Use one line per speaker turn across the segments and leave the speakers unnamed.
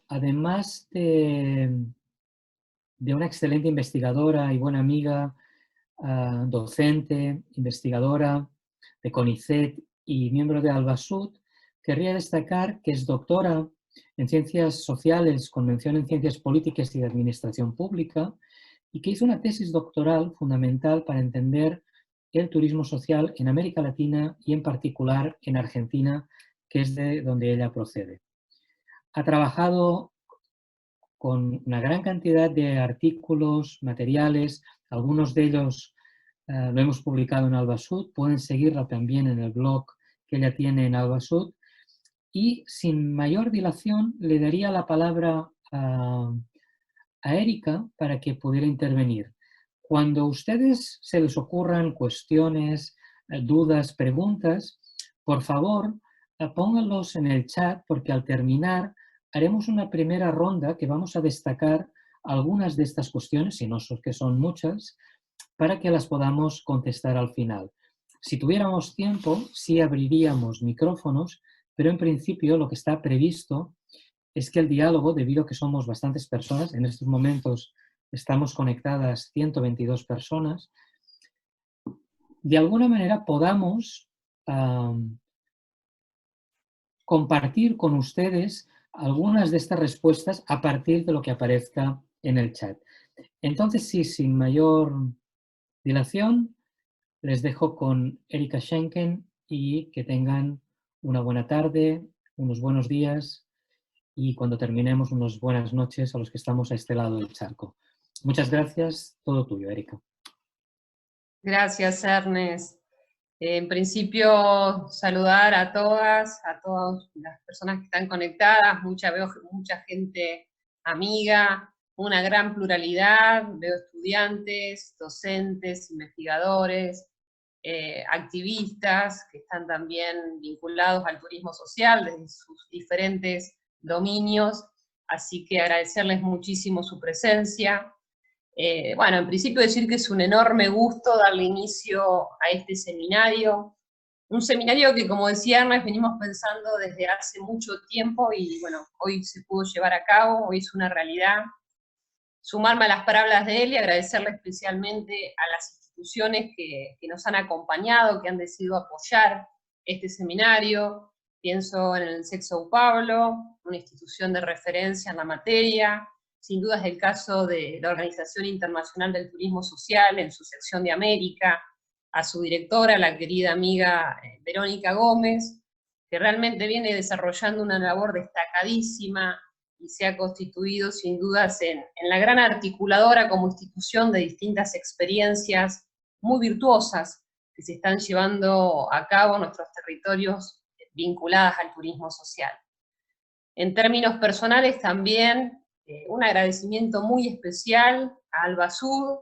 además de una excelente investigadora y buena amiga, docente, investigadora de CONICET y miembro de Albasud, querría destacar que es doctora en Ciencias Sociales con mención en Ciencias Políticas y de Administración Pública y que hizo una tesis doctoral fundamental para entender el turismo social en América Latina y en particular en Argentina, que es de donde ella procede. Ha trabajado con una gran cantidad de artículos, materiales, algunos de ellos lo hemos publicado en Albasud, pueden seguirla también en el blog que ella tiene en Albasud, y sin mayor dilación le daría la palabra a Erika para que pudiera intervenir. Cuando a ustedes se les ocurran cuestiones, dudas, preguntas, por favor, pónganlos en el chat porque al terminar haremos una primera ronda que vamos a destacar algunas de estas cuestiones, si no son que son muchas, para que las podamos contestar al final. Si tuviéramos tiempo, sí abriríamos micrófonos, pero en principio lo que está previsto es que el diálogo, debido a que somos bastantes personas, en estos momentos estamos conectadas 122 personas, de alguna manera podamos compartir con ustedes algunas de estas respuestas a partir de lo que aparezca en el chat. Entonces, sí, sin mayor dilación, les dejo con Erika Schenken y que tengan una buena tarde, unos buenos días y cuando terminemos unas buenas noches a los que estamos a este lado del charco. Muchas gracias, todo tuyo, Erika.
Gracias, Ernest. En principio, saludar a todas las personas que están conectadas, veo mucha gente amiga, una gran pluralidad, veo estudiantes, docentes, investigadores, activistas que están también vinculados al turismo social desde sus diferentes dominios, así que agradecerles muchísimo su presencia. Bueno, en principio decir que es un enorme gusto darle inicio a este seminario, un seminario que, como decía Ernest, venimos pensando desde hace mucho tiempo y bueno, hoy se pudo llevar a cabo, hoy es una realidad. Sumarme a las palabras de él y agradecerle especialmente a las instituciones que nos han acompañado, que han decidido apoyar este seminario. Pienso en el SEC São Paulo, una institución de referencia en la materia. Sin duda es el caso de la Organización Internacional del Turismo Social en su sección de América, a su directora, la querida amiga Verónica Gómez, que realmente viene desarrollando una labor destacadísima y se ha constituido sin dudas en la gran articuladora como institución de distintas experiencias muy virtuosas que se están llevando a cabo en nuestros territorios vinculadas al turismo social. En términos personales también, un agradecimiento muy especial a Albasud,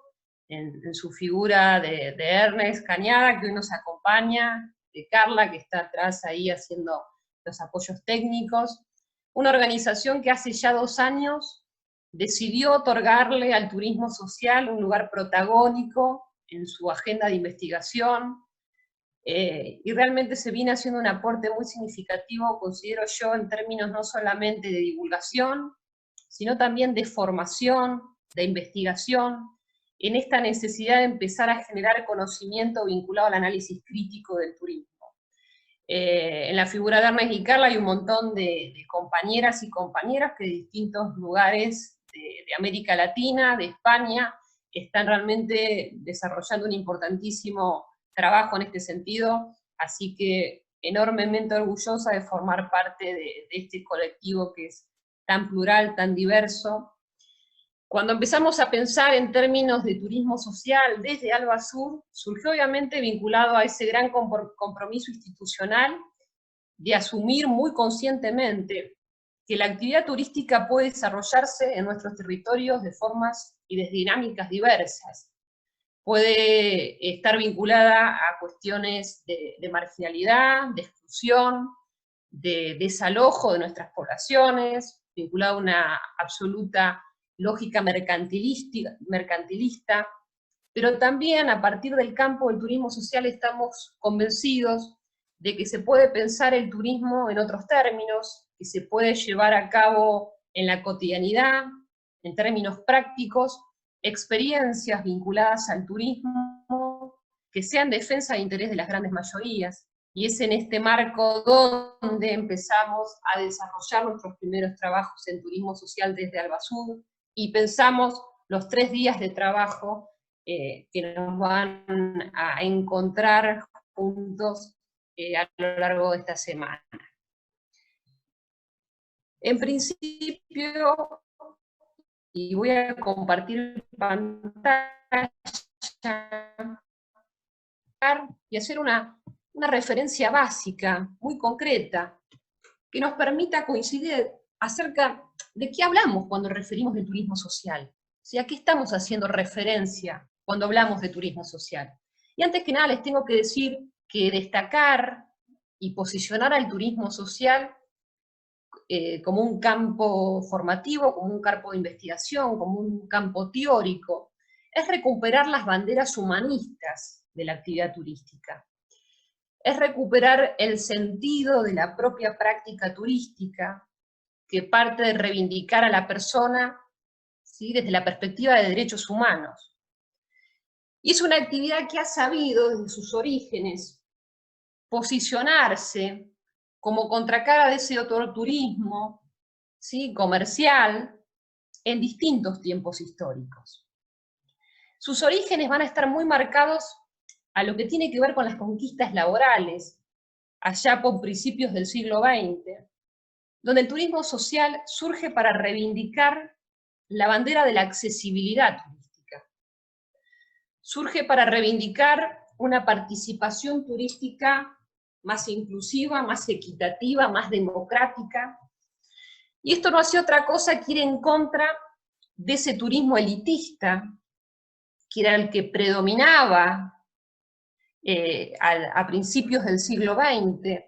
en su figura de Ernest Cañada, que hoy nos acompaña, de Carla, que está atrás ahí haciendo los apoyos técnicos, una organización que hace ya 2 años decidió otorgarle al turismo social un lugar protagónico en su agenda de investigación, y realmente se viene haciendo un aporte muy significativo, considero yo, en términos no solamente de divulgación, sino también de formación, de investigación, en esta necesidad de empezar a generar conocimiento vinculado al análisis crítico del turismo. En la figura de Ernest y Carla hay un montón de compañeras y compañeros que de distintos lugares de América Latina, de España, están realmente desarrollando un importantísimo trabajo en este sentido, así que enormemente orgullosa de formar parte de este colectivo que es tan plural, tan diverso. Cuando empezamos a pensar en términos de turismo social desde Albasud, surgió obviamente vinculado a ese gran compromiso institucional de asumir muy conscientemente que la actividad turística puede desarrollarse en nuestros territorios de formas y de dinámicas diversas. Puede estar vinculada a cuestiones de marginalidad, de exclusión, de desalojo de nuestras poblaciones, vinculada a una absoluta lógica mercantilista, pero también a partir del campo del turismo social estamos convencidos de que se puede pensar el turismo en otros términos, que se puede llevar a cabo en la cotidianidad, en términos prácticos, experiencias vinculadas al turismo que sean defensa de interés de las grandes mayorías, y es en este marco donde empezamos a desarrollar nuestros primeros trabajos en turismo social desde Albasud, y pensamos los 3 días de trabajo que nos van a encontrar juntos a lo largo de esta semana. En principio, y voy a compartir pantalla y hacer una referencia básica, muy concreta, que nos permita coincidir acerca de qué hablamos cuando referimos del turismo social. O sea, ¿a qué estamos haciendo referencia cuando hablamos de turismo social? Y antes que nada les tengo que decir que destacar y posicionar al turismo social como un campo formativo, como un campo de investigación, como un campo teórico, es recuperar las banderas humanistas de la actividad turística. Es recuperar el sentido de la propia práctica turística, que parte de reivindicar a la persona, ¿sí?, desde la perspectiva de derechos humanos. Y es una actividad que ha sabido, desde sus orígenes, posicionarse como contracara de ese otro turismo, ¿sí?, comercial, en distintos tiempos históricos. Sus orígenes van a estar muy marcados a lo que tiene que ver con las conquistas laborales, allá por principios del siglo XX, donde el turismo social surge para reivindicar la bandera de la accesibilidad turística. Surge para reivindicar una participación turística más inclusiva, más equitativa, más democrática. Y esto no hace otra cosa que ir en contra de ese turismo elitista, que era el que predominaba a principios del siglo XX,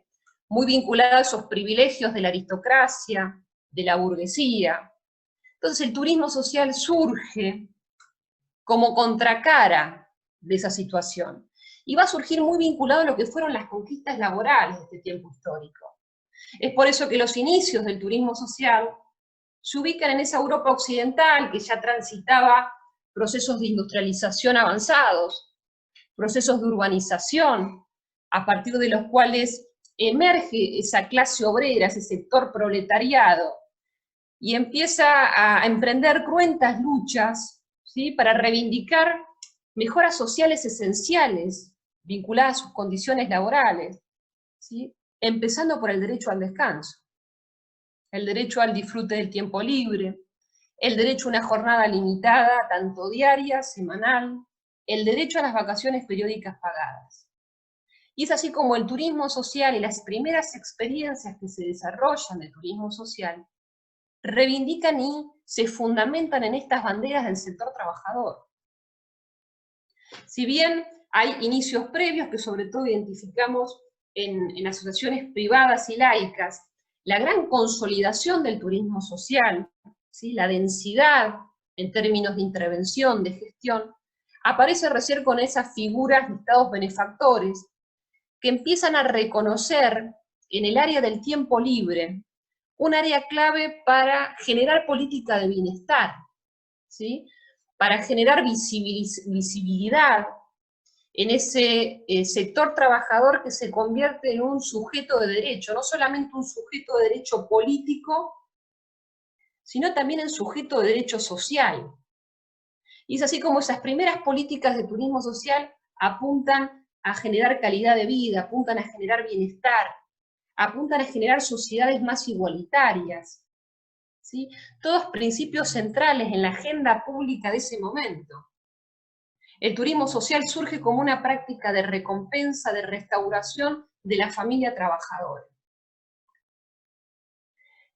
muy vinculado a esos privilegios de la aristocracia, de la burguesía. Entonces el turismo social surge como contracara de esa situación, y va a surgir muy vinculado a lo que fueron las conquistas laborales de este tiempo histórico. Es por eso que los inicios del turismo social se ubican en esa Europa occidental que ya transitaba procesos de industrialización avanzados, procesos de urbanización, a partir de los cuales emerge esa clase obrera, ese sector proletariado, y empieza a emprender cruentas luchas, ¿sí?, para reivindicar mejoras sociales esenciales vinculadas a sus condiciones laborales, ¿sí?, empezando por el derecho al descanso, el derecho al disfrute del tiempo libre, el derecho a una jornada limitada, tanto diaria, semanal, el derecho a las vacaciones periódicas pagadas. Y es así como el turismo social y las primeras experiencias que se desarrollan de turismo social reivindican y se fundamentan en estas banderas del sector trabajador. Si bien hay inicios previos que sobre todo identificamos en asociaciones privadas y laicas, la gran consolidación del turismo social, ¿sí?, la densidad en términos de intervención, de gestión, aparece recién con esas figuras de estados benefactores que empiezan a reconocer en el área del tiempo libre un área clave para generar política de bienestar, ¿sí?, para generar visibilidad en ese sector trabajador que se convierte en un sujeto de derecho, no solamente un sujeto de derecho político, sino también en sujeto de derecho social. Y es así como esas primeras políticas de turismo social apuntan a generar calidad de vida, apuntan a generar bienestar, apuntan a generar sociedades más igualitarias, ¿sí?, todos principios centrales en la agenda pública de ese momento. El turismo social surge como una práctica de recompensa, de restauración de la familia trabajadora.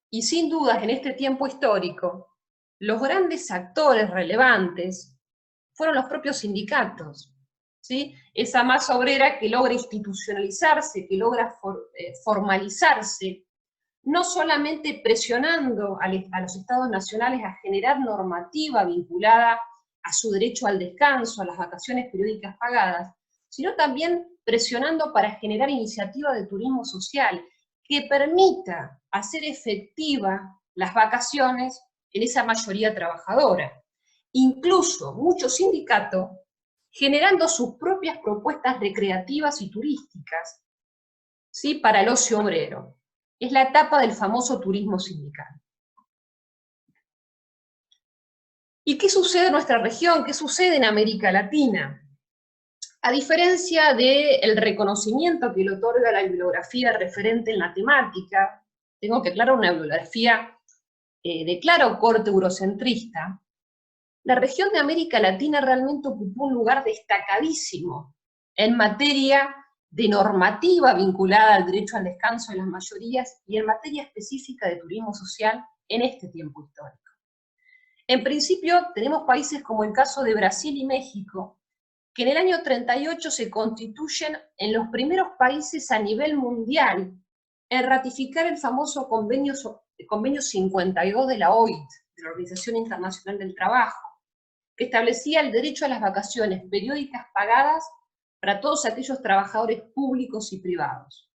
Y sin dudas, en este tiempo histórico, los grandes actores relevantes fueron los propios sindicatos, ¿sí?, esa masa obrera que logra institucionalizarse, que logra formalizarse, no solamente presionando a los estados nacionales a generar normativa vinculada a su derecho al descanso, a las vacaciones periódicas pagadas, sino también presionando para generar iniciativas de turismo social que permita hacer efectiva las vacaciones en esa mayoría trabajadora. Incluso muchos sindicatos generando sus propias propuestas recreativas y turísticas, ¿sí?, para el ocio obrero. Es la etapa del famoso turismo sindical. ¿Y qué sucede en nuestra región? ¿Qué sucede en América Latina? A diferencia del reconocimiento que le otorga la bibliografía referente en la temática, tengo que aclarar una bibliografía de claro corte eurocentrista, la región de América Latina realmente ocupó un lugar destacadísimo en materia de normativa vinculada al derecho al descanso de las mayorías y en materia específica de turismo social en este tiempo histórico. En principio, tenemos países como el caso de Brasil y México, que en el año 38 se constituyen en los primeros países a nivel mundial en ratificar el famoso convenio 52 de la OIT, de la Organización Internacional del Trabajo, que establecía el derecho a las vacaciones periódicas pagadas para todos aquellos trabajadores públicos y privados.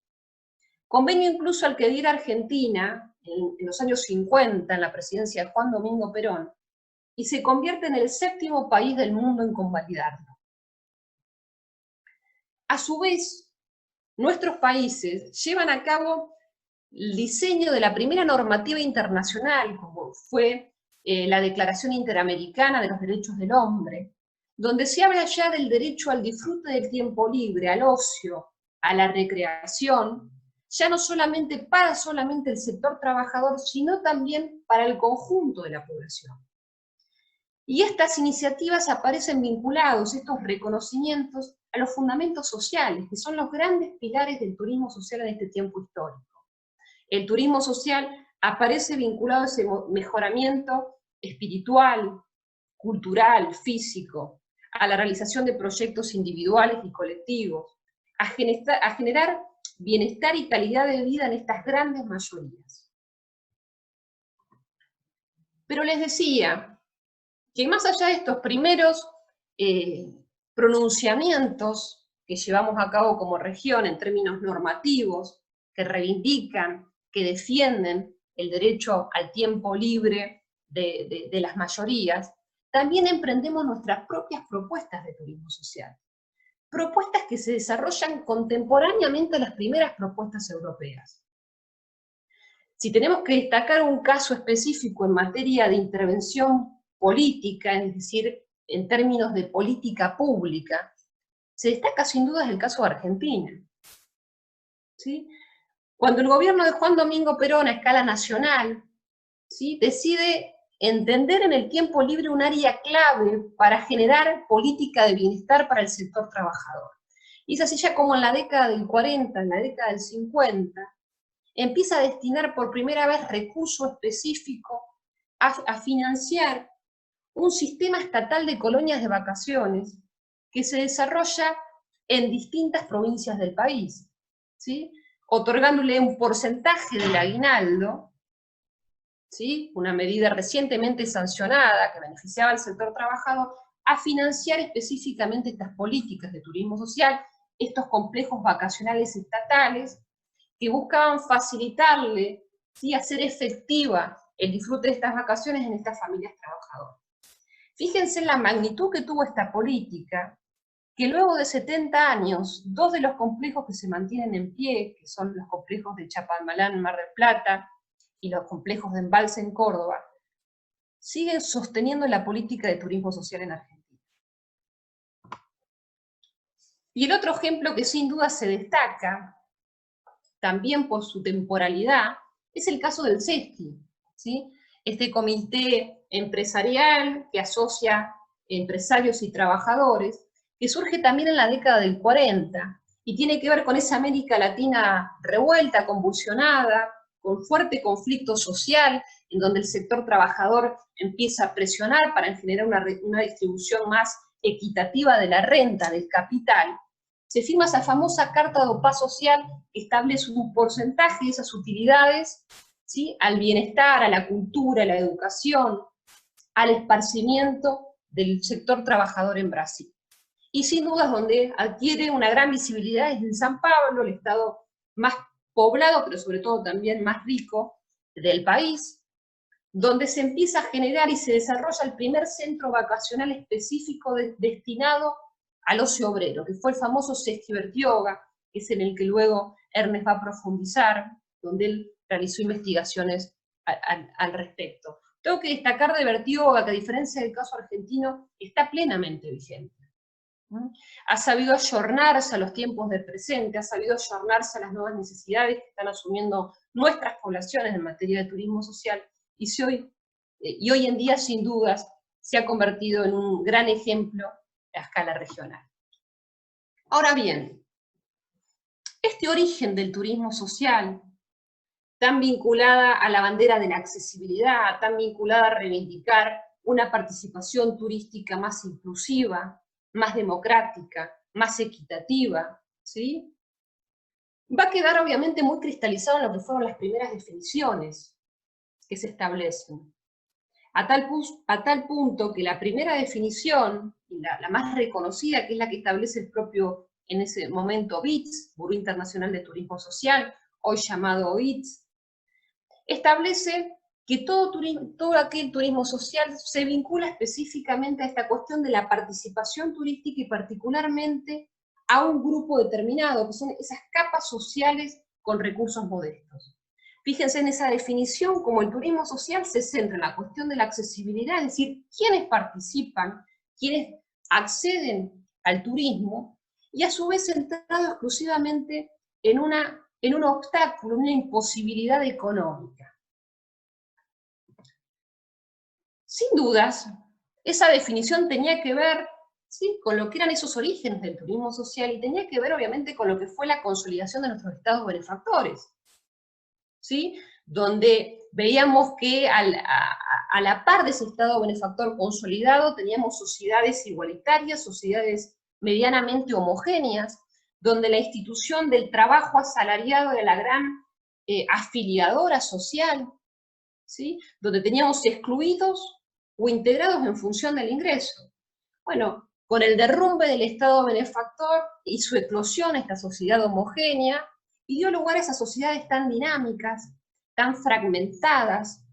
Convenio incluso al que diera Argentina en los años 50, en la presidencia de Juan Domingo Perón, y se convierte en el 7º país del mundo en convalidarlo. A su vez, nuestros países llevan a cabo el diseño de la primera normativa internacional, como fue la Declaración Interamericana de los Derechos del Hombre, donde se habla ya del derecho al disfrute del tiempo libre, al ocio, a la recreación, ya no solamente para el sector trabajador, sino también para el conjunto de la población. Y estas iniciativas aparecen vinculados, estos reconocimientos, a los fundamentos sociales, que son los grandes pilares del turismo social en este tiempo histórico. El turismo social aparece vinculado a ese mejoramiento espiritual, cultural, físico, a la realización de proyectos individuales y colectivos, a generar bienestar y calidad de vida en estas grandes mayorías. Pero les decía que más allá de estos primeros pronunciamientos que llevamos a cabo como región en términos normativos, que reivindican, que defienden el derecho al tiempo libre de las mayorías, también emprendemos nuestras propias propuestas de turismo social. Propuestas que se desarrollan contemporáneamente a las primeras propuestas europeas. Si tenemos que destacar un caso específico en materia de intervención política, es decir, en términos de política pública, se destaca sin duda el caso de Argentina. ¿Sí? Cuando el gobierno de Juan Domingo Perón a escala nacional, ¿sí?, decide entender en el tiempo libre un área clave para generar política de bienestar para el sector trabajador. Y es así ya como en la década del 40, en la década del 50, empieza a destinar por primera vez recursos específicos a financiar un sistema estatal de colonias de vacaciones que se desarrolla en distintas provincias del país, ¿sí?, otorgándole un porcentaje del aguinaldo, ¿sí?, una medida recientemente sancionada que beneficiaba al sector trabajador, a financiar específicamente estas políticas de turismo social, estos complejos vacacionales estatales, que buscaban facilitarle, ¿sí?, hacer efectiva el disfrute de estas vacaciones en estas familias trabajadoras. Fíjense en la magnitud que tuvo esta política, que luego de 70 años, 2 de los complejos que se mantienen en pie, que son los complejos de Chapalmalán en Mar del Plata y los complejos de Embalse en Córdoba, siguen sosteniendo la política de turismo social en Argentina. Y el otro ejemplo que sin duda se destaca, también por su temporalidad, es el caso del CESTI, ¿sí?, este comité empresarial que asocia empresarios y trabajadores, que surge también en la década del 40, y tiene que ver con esa América Latina revuelta, convulsionada, con fuerte conflicto social, en donde el sector trabajador empieza a presionar para generar una distribución más equitativa de la renta, del capital. Se firma esa famosa Carta de Paz Social que establece un porcentaje de esas utilidades, ¿sí?, al bienestar, a la cultura, a la educación, al esparcimiento del sector trabajador en Brasil. Y sin dudas donde adquiere una gran visibilidad es en San Pablo, el estado más poblado, pero sobre todo también más rico del país, donde se empieza a generar y se desarrolla el primer centro vacacional específico destinado al ocio obrero, que fue el famoso Sesti Bertioga, que es en el que luego Ernest va a profundizar, donde él realizó investigaciones al respecto. Tengo que destacar de Bertioga que, a diferencia del caso argentino, está plenamente vigente. Ha sabido ayornarse a los tiempos del presente, ha sabido ayornarse a las nuevas necesidades que están asumiendo nuestras poblaciones en materia de turismo social, y hoy en día, sin dudas, se ha convertido en un gran ejemplo a escala regional. Ahora bien, este origen del turismo social, tan vinculada a la bandera de la accesibilidad, tan vinculada a reivindicar una participación turística más inclusiva, más democrática, más equitativa, ¿sí? Va a quedar obviamente muy cristalizado en lo que fueron las primeras definiciones que se establecen. A tal punto que la primera definición, y la más reconocida, que es la que establece el propio, en ese momento, BITS, Buró Internacional de Turismo Social, hoy llamado OITS, establece que todo aquel turismo social se vincula específicamente a esta cuestión de la participación turística y particularmente a un grupo determinado, que son esas capas sociales con recursos modestos. Fíjense en esa definición, como el turismo social se centra en la cuestión de la accesibilidad, es decir, quiénes participan, quiénes acceden al turismo, y a su vez centrado exclusivamente en un obstáculo, una imposibilidad económica. Sin dudas, esa definición tenía que ver, ¿sí?, con lo que eran esos orígenes del turismo social, y tenía que ver obviamente con lo que fue la consolidación de nuestros estados benefactores, ¿sí?, donde veíamos que a la par de ese estado benefactor consolidado teníamos sociedades igualitarias, sociedades medianamente homogéneas, donde la institución del trabajo asalariado era la gran afiliadora social, ¿sí?, donde teníamos excluidos o integrados en función del ingreso. Bueno, con el derrumbe del Estado benefactor y su eclosión, esta sociedad homogénea, y dio lugar a esas sociedades tan dinámicas, tan fragmentadas,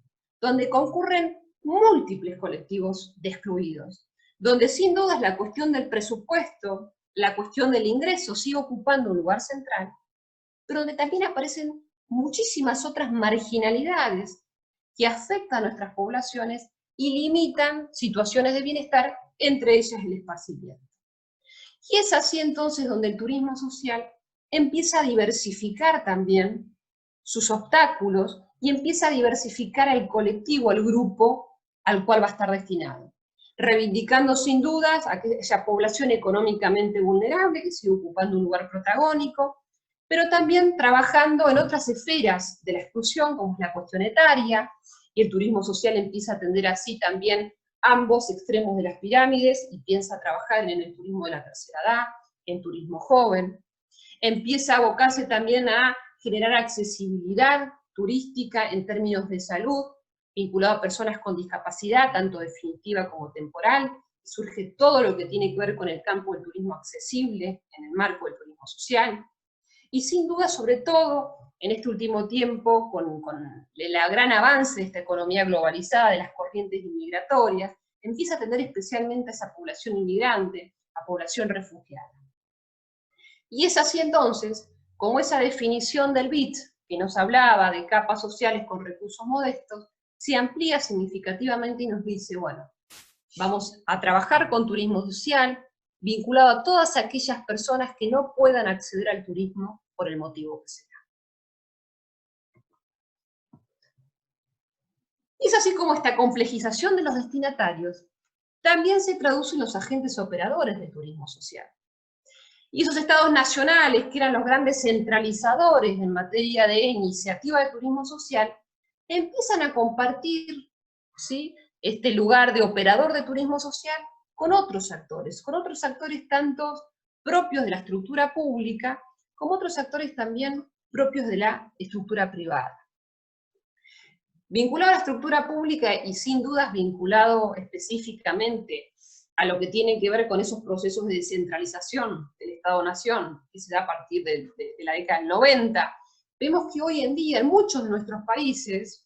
donde concurren múltiples colectivos de excluidos, donde sin dudas la cuestión del presupuesto, la cuestión del ingreso sigue ocupando un lugar central, pero donde también aparecen muchísimas otras marginalidades que afectan a nuestras poblaciones y limitan situaciones de bienestar, entre ellas el esparcimiento. Y es así entonces donde el turismo social empieza a diversificar también sus obstáculos y empieza a diversificar al colectivo, al grupo al cual va a estar destinado, reivindicando sin dudas a aquella población económicamente vulnerable que sigue ocupando un lugar protagónico, pero también trabajando en otras esferas de la exclusión, como es la cuestión etaria, y el turismo social empieza a atender así también ambos extremos de las pirámides, y piensa trabajar en el turismo de la tercera edad, en turismo joven. Empieza a abocarse también a generar accesibilidad turística en términos de salud, vinculado a personas con discapacidad, tanto definitiva como temporal. Surge todo lo que tiene que ver con el campo del turismo accesible en el marco del turismo social. Y sin duda, sobre todo, en este último tiempo, con el gran avance de esta economía globalizada, de las corrientes inmigratorias, empieza a atender especialmente a esa población inmigrante, a población refugiada. Y es así entonces, como esa definición del BIT, que nos hablaba de capas sociales con recursos modestos, se amplía significativamente y nos dice, bueno, vamos a trabajar con turismo social, vinculado a todas aquellas personas que no puedan acceder al turismo por el motivo que sea. Y es así como esta complejización de los destinatarios también se traduce en los agentes operadores del turismo social. Y esos estados nacionales, que eran los grandes centralizadores en materia de iniciativa de turismo social, empiezan a compartir, ¿sí?, este lugar de operador de turismo social con otros actores tanto propios de la estructura pública, como otros actores también propios de la estructura privada. Vinculado a la estructura pública y sin dudas vinculado específicamente a lo que tiene que ver con esos procesos de descentralización del Estado-Nación, que se da a partir de la década del 90, vemos que hoy en día en muchos de nuestros países,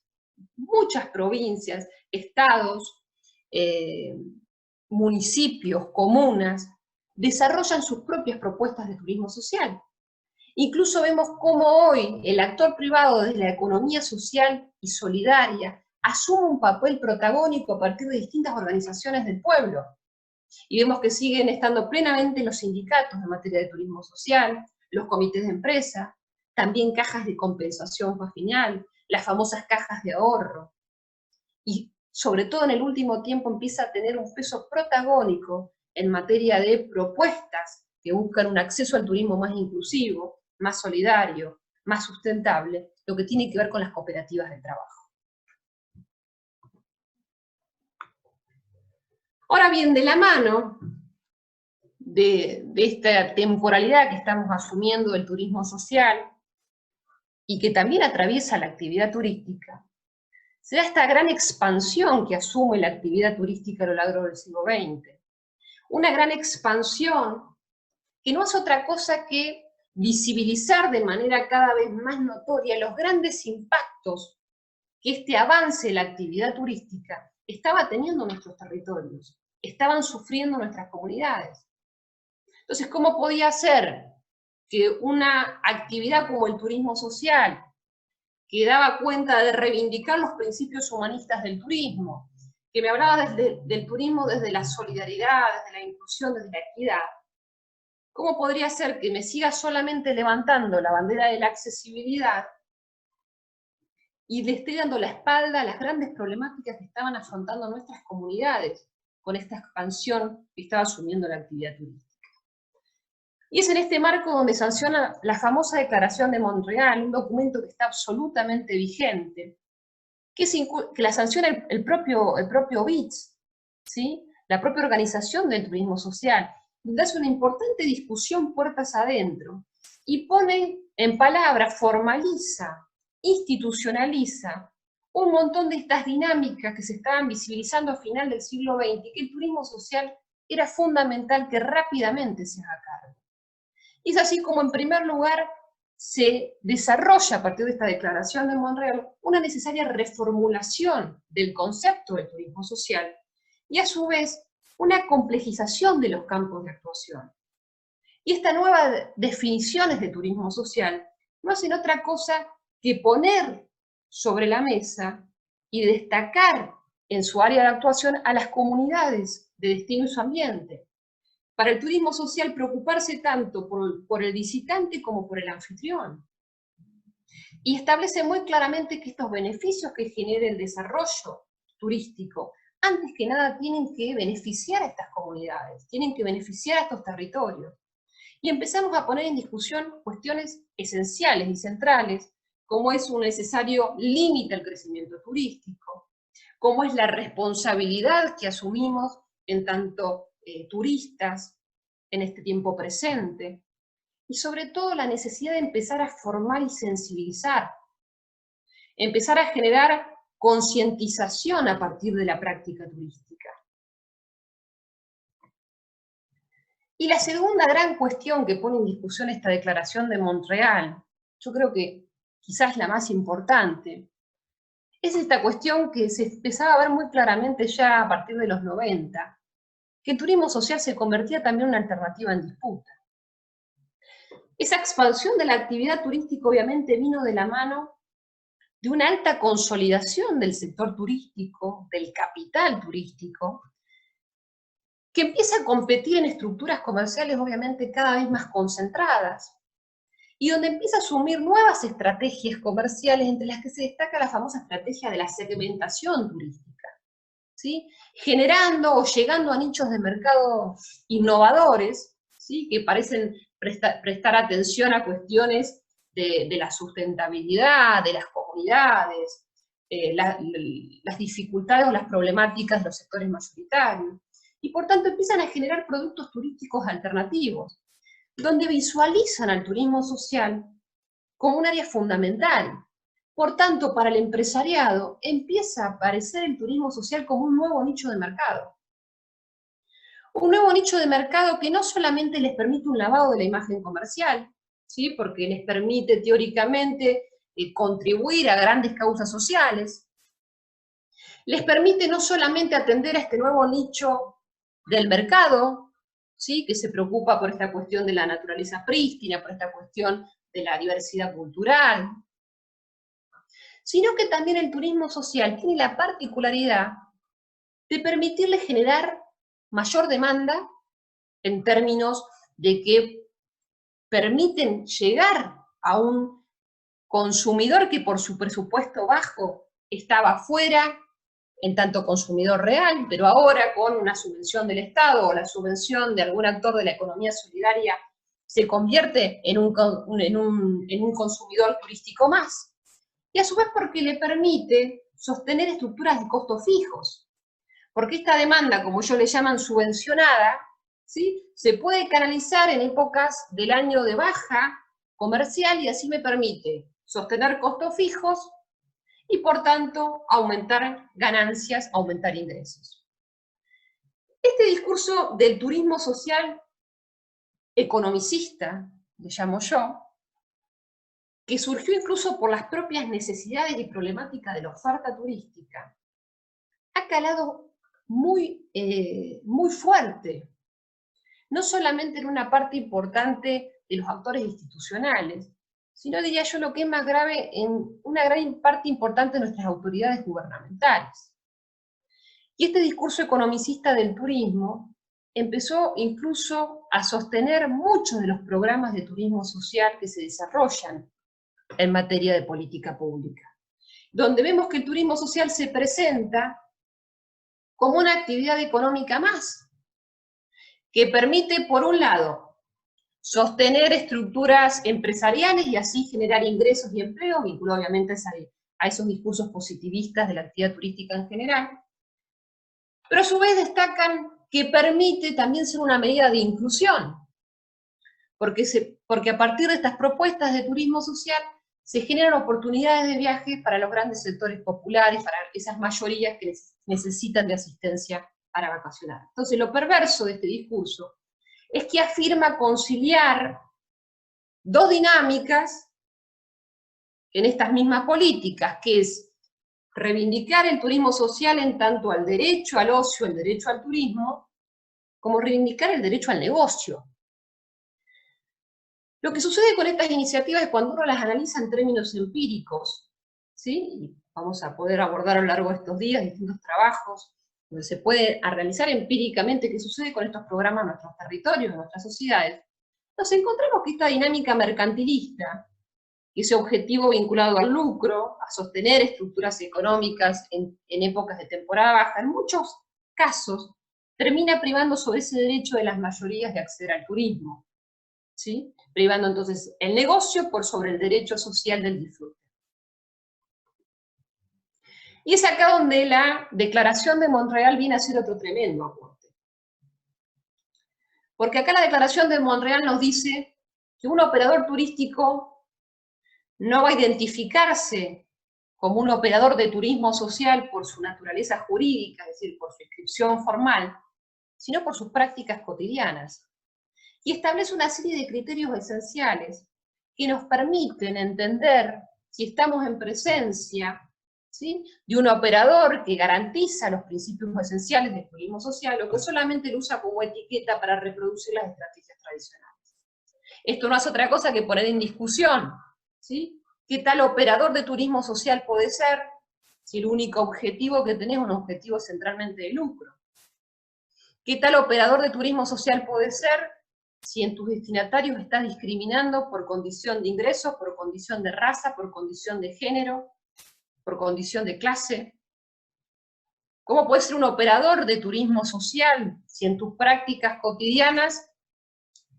muchas provincias, estados, municipios, comunas, desarrollan sus propias propuestas de turismo social. Incluso vemos cómo hoy el actor privado desde la economía social y solidaria asume un papel protagónico a partir de distintas organizaciones del pueblo. Y vemos que siguen estando plenamente los sindicatos en materia de turismo social, los comités de empresa, también cajas de compensación final, las famosas cajas de ahorro. Y sobre todo en el último tiempo empieza a tener un peso protagónico en materia de propuestas que buscan un acceso al turismo más inclusivo, más solidario, más sustentable, lo que tiene que ver con las cooperativas de trabajo. Ahora bien, de la mano de esta temporalidad que estamos asumiendo del turismo social, y que también atraviesa la actividad turística, se da esta gran expansión que asume la actividad turística a lo largo del siglo XX. Una gran expansión que no es otra cosa que visibilizar de manera cada vez más notoria los grandes impactos que este avance de la actividad turística estaba teniendo en nuestros territorios, estaban sufriendo nuestras comunidades. Entonces, ¿cómo podía ser que una actividad como el turismo social, que daba cuenta de reivindicar los principios humanistas del turismo, que me hablaba del turismo desde la solidaridad, desde la inclusión, desde la equidad, ¿cómo podría ser que me siga solamente levantando la bandera de la accesibilidad y le esté dando la espalda a las grandes problemáticas que estaban afrontando nuestras comunidades con esta expansión que estaba asumiendo la actividad turística? Y es en este marco donde sanciona la famosa Declaración de Montreal, un documento que está absolutamente vigente, que la sanciona el propio BITS, ¿sí? La propia Organización del Turismo Social, donde hace una importante discusión puertas adentro, y pone en palabras, formaliza, institucionaliza un montón de estas dinámicas que se estaban visibilizando a final del siglo XX, y que el turismo social era fundamental que rápidamente se haga cargo. Y es así como, en primer lugar, se desarrolla a partir de esta Declaración de Montreal una necesaria reformulación del concepto del turismo social y, a su vez, una complejización de los campos de actuación. Y estas nuevas definiciones de turismo social no hacen otra cosa que poner sobre la mesa y destacar en su área de actuación a las comunidades de destino y su ambiente. Para el turismo social, preocuparse tanto por el visitante como por el anfitrión. Y establece muy claramente que estos beneficios que genera el desarrollo turístico, antes que nada tienen que beneficiar a estas comunidades, tienen que beneficiar a estos territorios. Y empezamos a poner en discusión cuestiones esenciales y centrales, como es un necesario límite al crecimiento turístico, como es la responsabilidad que asumimos en tanto turistas en este tiempo presente, y sobre todo la necesidad de empezar a formar y sensibilizar, empezar a generar concientización a partir de la práctica turística. Y la segunda gran cuestión que pone en discusión esta Declaración de Montreal, yo creo que quizás la más importante, es esta cuestión que se empezaba a ver muy claramente ya a partir de los 90, que el turismo social se convertía también en una alternativa en disputa. Esa expansión de la actividad turística obviamente vino de la mano de una alta consolidación del sector turístico, del capital turístico, que empieza a competir en estructuras comerciales obviamente cada vez más concentradas, y donde empieza a asumir nuevas estrategias comerciales, entre las que se destaca la famosa estrategia de la segmentación turística, ¿sí? Generando o llegando a nichos de mercado innovadores, ¿sí? Que parecen prestar atención a cuestiones de la sustentabilidad, de las comunidades, las dificultades o las problemáticas de los sectores mayoritarios. Y por tanto empiezan a generar productos turísticos alternativos, donde visualizan al turismo social como un área fundamental. Por tanto, para el empresariado empieza a aparecer el turismo social como un nuevo nicho de mercado. Un nuevo nicho de mercado que no solamente les permite un lavado de la imagen comercial, ¿sí? Porque les permite teóricamente contribuir a grandes causas sociales, Les permite no solamente atender a este nuevo nicho del mercado, ¿sí?, que se preocupa por esta cuestión de la naturaleza prístina, por esta cuestión de la diversidad cultural, sino que también el turismo social tiene la particularidad de permitirle generar mayor demanda en términos de que permiten llegar a un consumidor que por su presupuesto bajo estaba fuera, en tanto consumidor real, pero ahora con una subvención del Estado o la subvención de algún actor de la economía solidaria se convierte en un consumidor turístico más. Y a su vez porque le permite sostener estructuras de costos fijos. Porque esta demanda, como ellos le llaman subvencionada, ¿sí?, se puede canalizar en épocas del año de baja comercial y así me permite sostener costos fijos y por tanto aumentar ganancias, aumentar ingresos. Este discurso del turismo social economicista, le llamo yo, que surgió incluso por las propias necesidades y problemáticas de la oferta turística, ha calado muy fuerte, no solamente en una parte importante de los actores institucionales, sino, diría yo, lo que es más grave, en una gran parte importante de nuestras autoridades gubernamentales. Y este discurso economicista del turismo empezó incluso a sostener muchos de los programas de turismo social que se desarrollan en materia de política pública, donde vemos que el turismo social se presenta como una actividad económica más, que permite, por un lado, sostener estructuras empresariales y así generar ingresos y empleo, vinculado obviamente a esos discursos positivistas de la actividad turística en general, pero a su vez destacan que permite también ser una medida de inclusión, porque a partir de estas propuestas de turismo social se generan oportunidades de viaje para los grandes sectores populares, para esas mayorías que necesitan de asistencia para vacacionar. Entonces, lo perverso de este discurso es que afirma conciliar dos dinámicas en estas mismas políticas, que es reivindicar el turismo social en tanto al derecho al ocio, el derecho al turismo, como reivindicar el derecho al negocio. Lo que sucede con estas iniciativas es cuando uno las analiza en términos empíricos, ¿sí? Y vamos a poder abordar a lo largo de estos días distintos trabajos donde se puede realizar empíricamente qué sucede con estos programas en nuestros territorios, en nuestras sociedades. Nos encontramos que esta dinámica mercantilista, ese objetivo vinculado al lucro, a sostener estructuras económicas en épocas de temporada baja, en muchos casos termina privando sobre ese derecho de las mayorías de acceder al turismo, ¿sí?, privando entonces el negocio por sobre el derecho social del disfrute. Y es acá donde la Declaración de Montreal viene a ser otro tremendo aporte. Porque acá la Declaración de Montreal nos dice que un operador turístico no va a identificarse como un operador de turismo social por su naturaleza jurídica, es decir, por su inscripción formal, sino por sus prácticas cotidianas. Y establece una serie de criterios esenciales que nos permiten entender si estamos en presencia, ¿sí?, de un operador que garantiza los principios esenciales del turismo social o que solamente lo usa como etiqueta para reproducir las estrategias tradicionales. Esto no hace otra cosa que poner en discusión, ¿sí?, qué tal operador de turismo social puede ser si el único objetivo que tenés es un objetivo centralmente de lucro. ¿Qué tal operador de turismo social puede ser si en tus destinatarios estás discriminando por condición de ingresos, por condición de raza, por condición de género, por condición de clase? ¿Cómo puedes ser un operador de turismo social si en tus prácticas cotidianas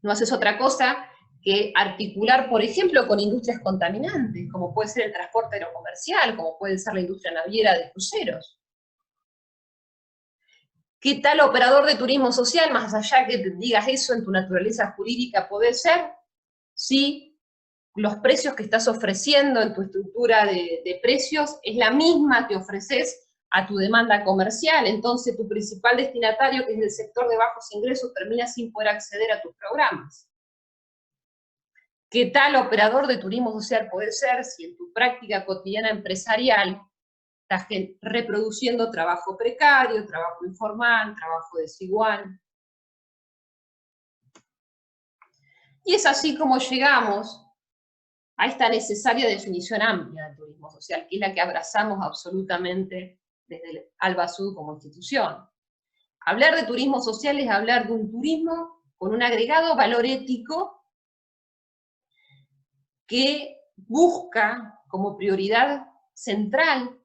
no haces otra cosa que articular, por ejemplo, con industrias contaminantes, como puede ser el transporte aerocomercial, como puede ser la industria naviera de cruceros? ¿Qué tal operador de turismo social, más allá que te digas eso en tu naturaleza jurídica, puede ser si los precios que estás ofreciendo en tu estructura de precios es la misma que ofreces a tu demanda comercial? Entonces tu principal destinatario, que es el sector de bajos ingresos, termina sin poder acceder a tus programas. ¿Qué tal operador de turismo social puede ser si en tu práctica cotidiana empresarial está reproduciendo trabajo precario, trabajo informal, trabajo desigual. Y es así como llegamos a esta necesaria definición amplia del turismo social, que es la que abrazamos absolutamente desde el Albasud como institución. Hablar de turismo social es hablar de un turismo con un agregado valor ético que busca como prioridad central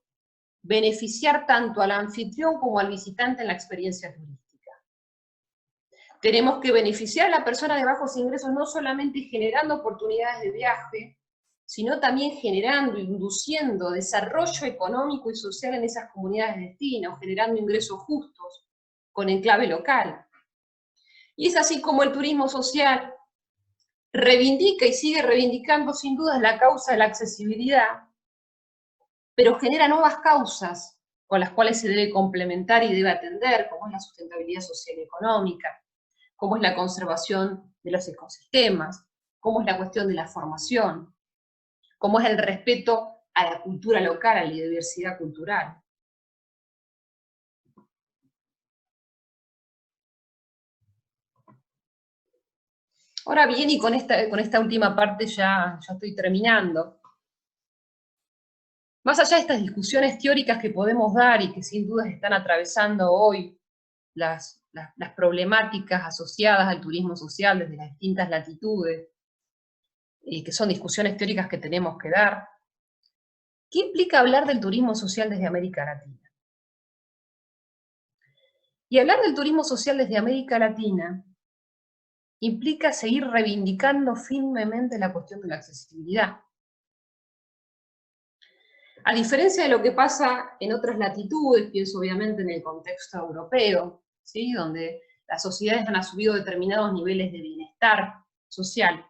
beneficiar tanto al anfitrión como al visitante en la experiencia turística. Tenemos que beneficiar a la persona de bajos ingresos no solamente generando oportunidades de viaje, sino también generando, induciendo desarrollo económico y social en esas comunidades de destino, generando ingresos justos, con enclave local. Y es así como el turismo social reivindica y sigue reivindicando sin duda la causa de la accesibilidad, pero genera nuevas causas con las cuales se debe complementar y debe atender, como es la sustentabilidad social y económica, como es la conservación de los ecosistemas, como es la cuestión de la formación, como es el respeto a la cultura local, a la diversidad cultural. Ahora bien, y con esta última parte ya estoy terminando. Más allá de estas discusiones teóricas que podemos dar y que sin duda están atravesando hoy las problemáticas asociadas al turismo social desde las distintas latitudes, y que son discusiones teóricas que tenemos que dar, ¿qué implica hablar del turismo social desde América Latina? Y hablar del turismo social desde América Latina implica seguir reivindicando firmemente la cuestión de la accesibilidad. A diferencia de lo que pasa en otras latitudes, pienso obviamente en el contexto europeo, ¿sí? Donde las sociedades han asumido determinados niveles de bienestar social.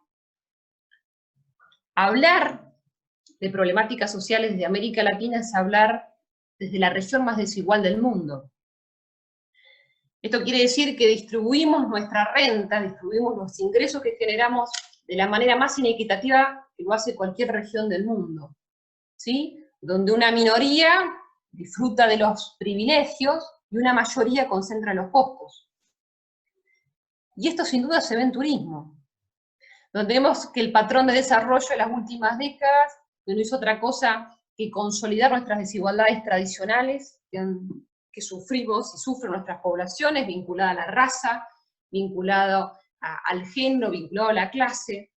Hablar de problemáticas sociales de América Latina es hablar desde la región más desigual del mundo. Esto quiere decir que distribuimos nuestra renta, distribuimos los ingresos que generamos de la manera más inequitativa que lo hace cualquier región del mundo, ¿sí? Donde una minoría disfruta de los privilegios y una mayoría concentra los costos. Y esto sin duda se ve en turismo, donde vemos que el patrón de desarrollo de las últimas décadas no hizo otra cosa que consolidar nuestras desigualdades tradicionales que sufrimos y sufren nuestras poblaciones, vinculada a la raza, vinculado al género, vinculado a la clase.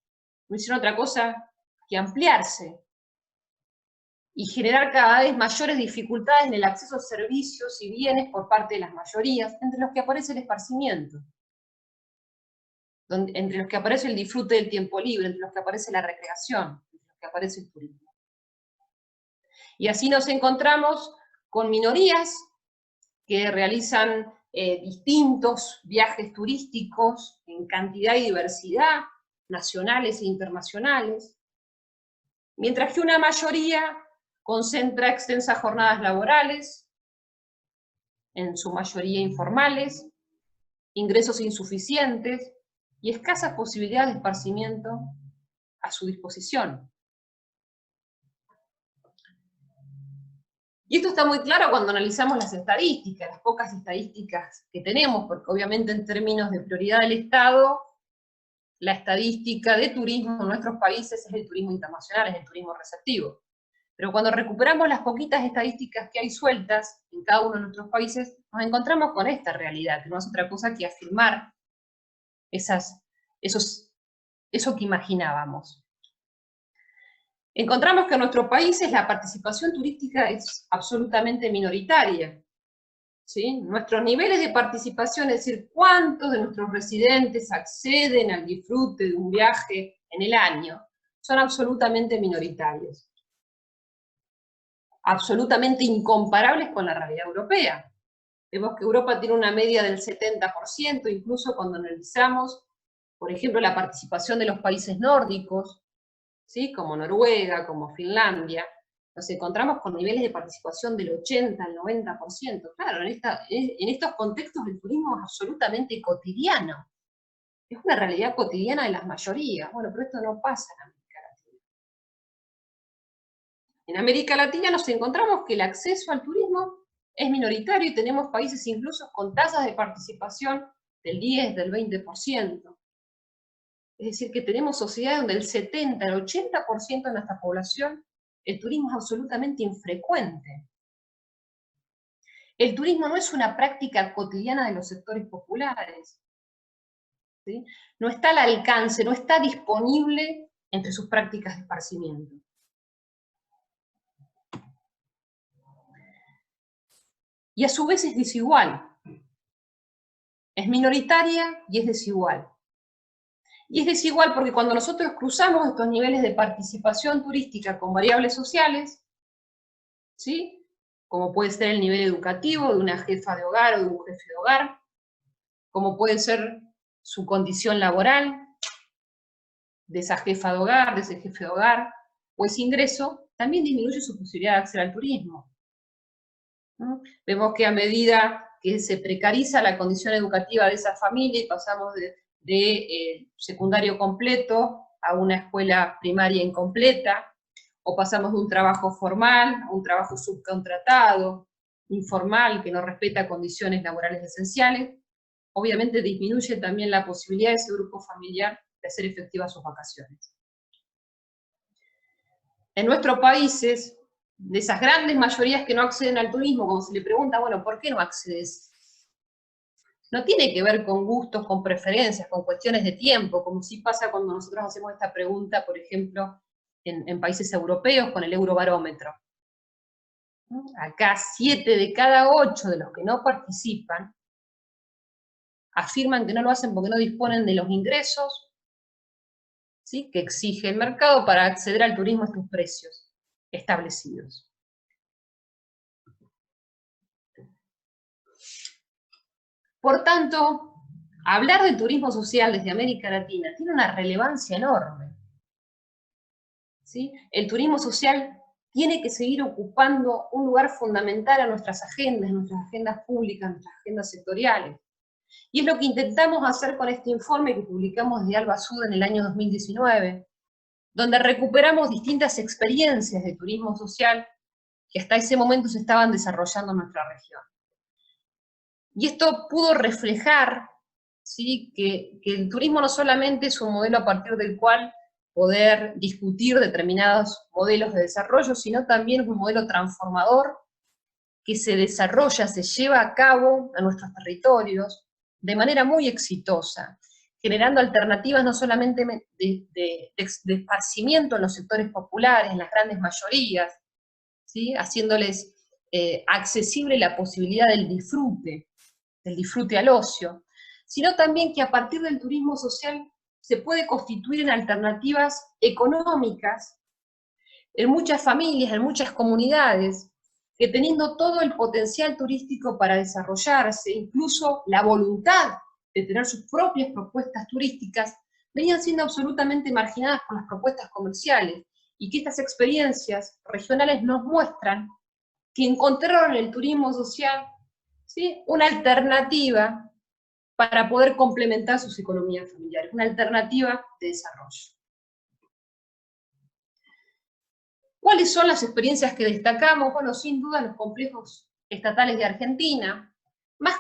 No hicieron otra cosa que ampliarse y generar cada vez mayores dificultades en el acceso a servicios y bienes por parte de las mayorías, entre los que aparece el esparcimiento, entre los que aparece el disfrute del tiempo libre, entre los que aparece la recreación, entre los que aparece el turismo. Y así nos encontramos con minorías que realizan distintos viajes turísticos en cantidad y diversidad, nacionales e internacionales, mientras que una mayoría concentra extensas jornadas laborales, en su mayoría informales, ingresos insuficientes y escasas posibilidades de esparcimiento a su disposición. Y esto está muy claro cuando analizamos las estadísticas, las pocas estadísticas que tenemos, porque obviamente en términos de prioridad del Estado, la estadística de turismo en nuestros países es el turismo internacional, es el turismo receptivo. Pero cuando recuperamos las poquitas estadísticas que hay sueltas en cada uno de nuestros países, nos encontramos con esta realidad, que no es otra cosa que afirmar eso que imaginábamos. Encontramos que en nuestros países la participación turística es absolutamente minoritaria, ¿sí? Nuestros niveles de participación, es decir, cuántos de nuestros residentes acceden al disfrute de un viaje en el año, son absolutamente minoritarios. Absolutamente incomparables con la realidad europea. Vemos que Europa tiene una media del 70%, incluso cuando analizamos, por ejemplo, la participación de los países nórdicos, ¿sí? Como Noruega, como Finlandia, nos encontramos con niveles de participación del 80 al 90%. Claro, en estos contextos el turismo es absolutamente cotidiano. Es una realidad cotidiana de las mayorías. Bueno, pero esto no pasa en América Latina. En América Latina nos encontramos que el acceso al turismo es minoritario y tenemos países incluso con tasas de participación del 10, del 20%. Es decir, que tenemos sociedades donde el 70, el 80% de nuestra población, el turismo es absolutamente infrecuente. El turismo no es una práctica cotidiana de los sectores populares, ¿sí? No está al alcance, no está disponible entre sus prácticas de esparcimiento. Y a su vez es desigual. Es minoritaria y es desigual. Y es desigual porque cuando nosotros cruzamos estos niveles de participación turística con variables sociales, ¿sí? Como puede ser el nivel educativo de una jefa de hogar o de un jefe de hogar, como puede ser su condición laboral de esa jefa de hogar, de ese jefe de hogar, o ese ingreso, también disminuye su posibilidad de acceder al turismo. ¿No? Vemos que a medida que se precariza la condición educativa de esa familia y pasamos de secundario completo a una escuela primaria incompleta, o pasamos de un trabajo formal a un trabajo subcontratado, informal, que no respeta condiciones laborales esenciales, obviamente disminuye también la posibilidad de ese grupo familiar de hacer efectivas sus vacaciones. En nuestros países, de esas grandes mayorías que no acceden al turismo, como se le pregunta, bueno, ¿por qué no accedes? No tiene que ver con gustos, con preferencias, con cuestiones de tiempo, como sí pasa cuando nosotros hacemos esta pregunta, por ejemplo, en países europeos con el Eurobarómetro. Acá 7 de cada 8 de los que no participan afirman que no lo hacen porque no disponen de los ingresos, ¿sí?, que exige el mercado para acceder al turismo a estos precios establecidos. Por tanto, hablar de turismo social desde América Latina tiene una relevancia enorme, ¿sí? El turismo social tiene que seguir ocupando un lugar fundamental a nuestras agendas públicas, nuestras agendas sectoriales. Y es lo que intentamos hacer con este informe que publicamos desde Alba Sud en el año 2019, donde recuperamos distintas experiencias de turismo social que hasta ese momento se estaban desarrollando en nuestra región. Y esto pudo reflejar, ¿sí?, que el turismo no solamente es un modelo a partir del cual poder discutir determinados modelos de desarrollo, sino también es un modelo transformador que se desarrolla, se lleva a cabo en nuestros territorios de manera muy exitosa, generando alternativas no solamente de esparcimiento en los sectores populares, en las grandes mayorías, ¿sí?, haciéndoles accesible la posibilidad del disfrute al ocio, sino también que a partir del turismo social se puede constituir en alternativas económicas en muchas familias, en muchas comunidades, que teniendo todo el potencial turístico para desarrollarse, incluso la voluntad de tener sus propias propuestas turísticas, venían siendo absolutamente marginadas por las propuestas comerciales, y que estas experiencias regionales nos muestran que encontraron en el turismo social, ¿sí?, una alternativa para poder complementar sus economías familiares, una alternativa de desarrollo. ¿Cuáles son las experiencias que destacamos? Bueno, sin duda los complejos estatales de Argentina, más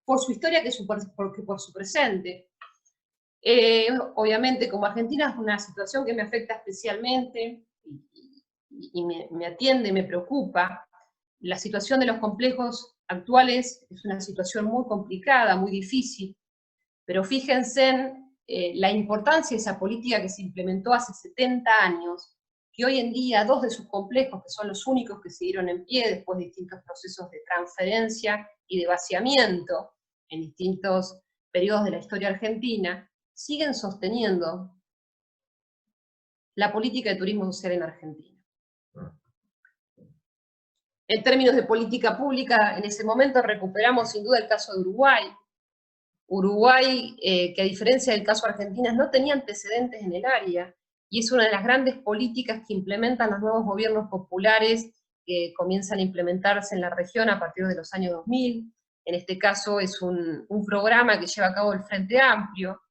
por su historia que por su presente. Obviamente, como Argentina es una situación que me afecta especialmente y me atiende, me preocupa. La situación de los complejos actuales es una situación muy complicada, muy difícil, pero fíjense en la importancia de esa política que se implementó hace 70 años, que hoy en día 2 de sus complejos, que son los únicos que siguieron en pie después de distintos procesos de transferencia y de vaciamiento en distintos periodos de la historia argentina, siguen sosteniendo la política de turismo social en Argentina. En términos de política pública, en ese momento recuperamos sin duda el caso de Uruguay. Uruguay, que a diferencia del caso Argentina, no tenía antecedentes en el área, y es una de las grandes políticas que implementan los nuevos gobiernos populares que comienzan a implementarse en la región a partir de los años 2000. En este caso es un programa que lleva a cabo el Frente Amplio,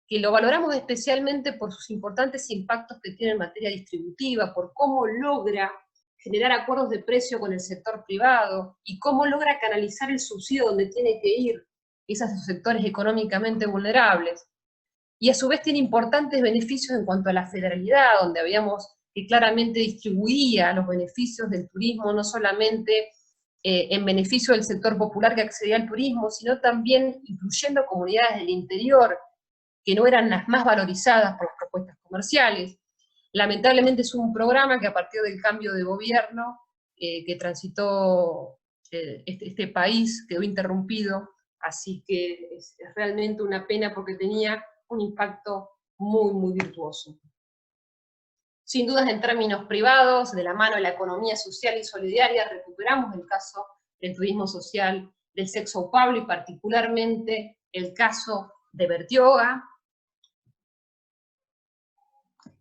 que lo valoramos especialmente por sus importantes impactos que tiene en materia distributiva, por cómo logra generar acuerdos de precio con el sector privado, y cómo logra canalizar el subsidio donde tiene que ir esos sectores económicamente vulnerables. Y a su vez tiene importantes beneficios en cuanto a la federalidad, donde habíamos que claramente distribuía los beneficios del turismo, no solamente en beneficio del sector popular que accedía al turismo, sino también incluyendo comunidades del interior, que no eran las más valorizadas por las propuestas comerciales. Lamentablemente es un programa que a partir del cambio de gobierno que transitó este país quedó interrumpido, así que es realmente una pena porque tenía un impacto muy, muy virtuoso. Sin dudas, en términos privados, de la mano de la economía social y solidaria, recuperamos el caso del turismo social del Sexo Pablo, y particularmente el caso de Bertioga,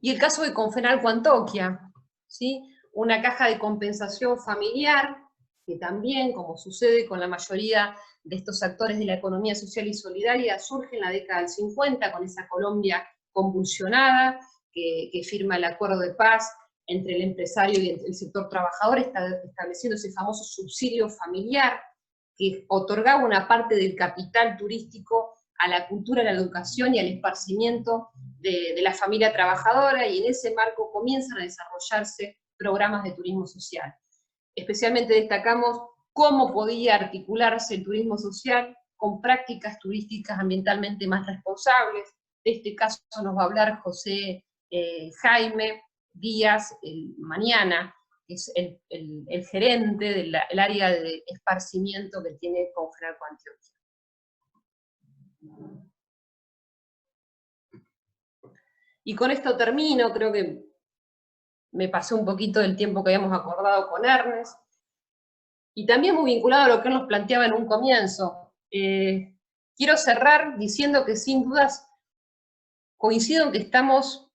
y el caso de Confenalco Antoquia, ¿sí? Una caja de compensación familiar, que también, como sucede con la mayoría de estos actores de la economía social y solidaria, surge en la década del 50, con esa Colombia convulsionada, que firma el acuerdo de paz entre el empresario y el sector trabajador, estableciendo ese famoso subsidio familiar, que otorgaba una parte del capital turístico a la cultura, a la educación y al esparcimiento de la familia trabajadora, y en ese marco comienzan a desarrollarse programas de turismo social. Especialmente destacamos cómo podía articularse el turismo social con prácticas turísticas ambientalmente más responsables. De este caso nos va a hablar José Jaime Díaz mañana, que es el gerente del área de esparcimiento que tiene Confenalco Antioquia. Y con esto termino, creo que me pasé un poquito del tiempo que habíamos acordado con Ernest, y también muy vinculado a lo que él nos planteaba en un comienzo. Quiero cerrar diciendo que sin dudas coincido en que estamos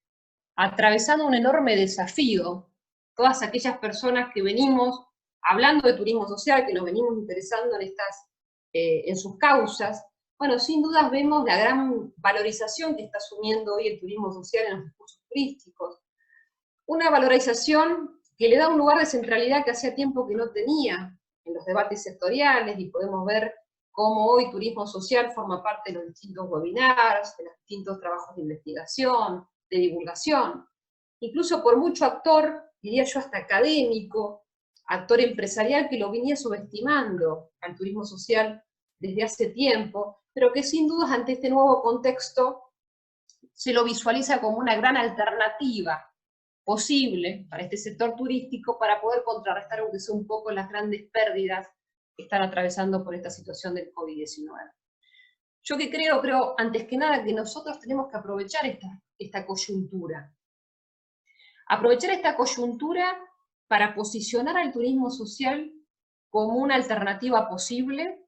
atravesando un enorme desafío. Todas aquellas personas que venimos hablando de turismo social, que nos venimos interesando en sus causas, bueno, sin dudas vemos la gran valorización que está asumiendo hoy el turismo social en los discursos turísticos. Una valorización que le da un lugar de centralidad que hacía tiempo que no tenía en los debates sectoriales, y podemos ver cómo hoy turismo social forma parte de los distintos webinars, de los distintos trabajos de investigación, de divulgación. Incluso por mucho actor, diría yo hasta académico, actor empresarial, que lo venía subestimando al turismo social desde hace tiempo, pero que sin dudas ante este nuevo contexto se lo visualiza como una gran alternativa posible para este sector turístico para poder contrarrestar, aunque sea un poco, las grandes pérdidas que están atravesando por esta situación del COVID-19. Yo que creo antes que nada que nosotros tenemos que aprovechar esta coyuntura. Aprovechar esta coyuntura para posicionar al turismo social como una alternativa posible,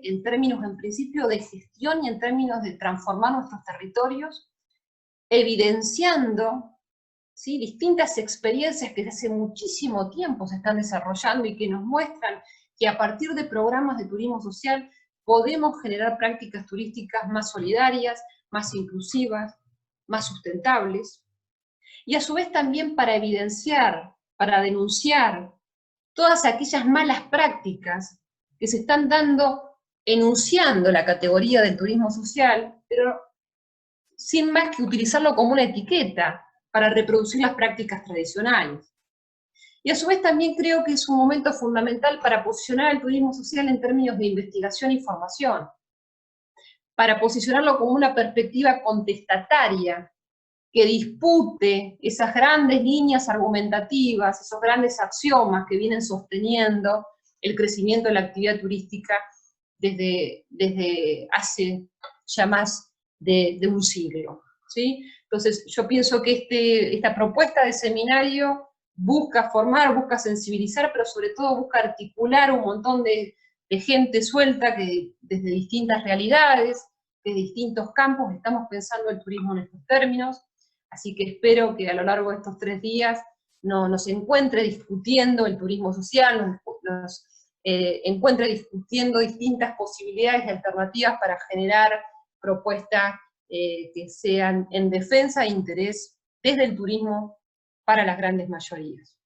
en términos, en principio, de gestión y en términos de transformar nuestros territorios, evidenciando, ¿sí?, distintas experiencias que hace muchísimo tiempo se están desarrollando y que nos muestran que a partir de programas de turismo social podemos generar prácticas turísticas más solidarias, más inclusivas, más sustentables, y a su vez también para evidenciar, para denunciar todas aquellas malas prácticas que se están dando enunciando la categoría del turismo social, pero sin más que utilizarlo como una etiqueta para reproducir las prácticas tradicionales. Y a su vez también creo que es un momento fundamental para posicionar el turismo social en términos de investigación y formación, para posicionarlo como una perspectiva contestataria que dispute esas grandes líneas argumentativas, esos grandes axiomas que vienen sosteniendo el crecimiento de la actividad turística desde hace ya más de un siglo, ¿sí? Entonces yo pienso que esta propuesta de seminario busca formar, busca sensibilizar, pero sobre todo busca articular un montón de gente suelta que desde distintas realidades, de distintos campos, estamos pensando el turismo en estos términos. Así que espero que a lo largo de estos 3 días nos encuentre discutiendo el turismo social, nos encuentre discutiendo distintas posibilidades y alternativas para generar propuestas que sean en defensa e interés desde el turismo para las grandes mayorías.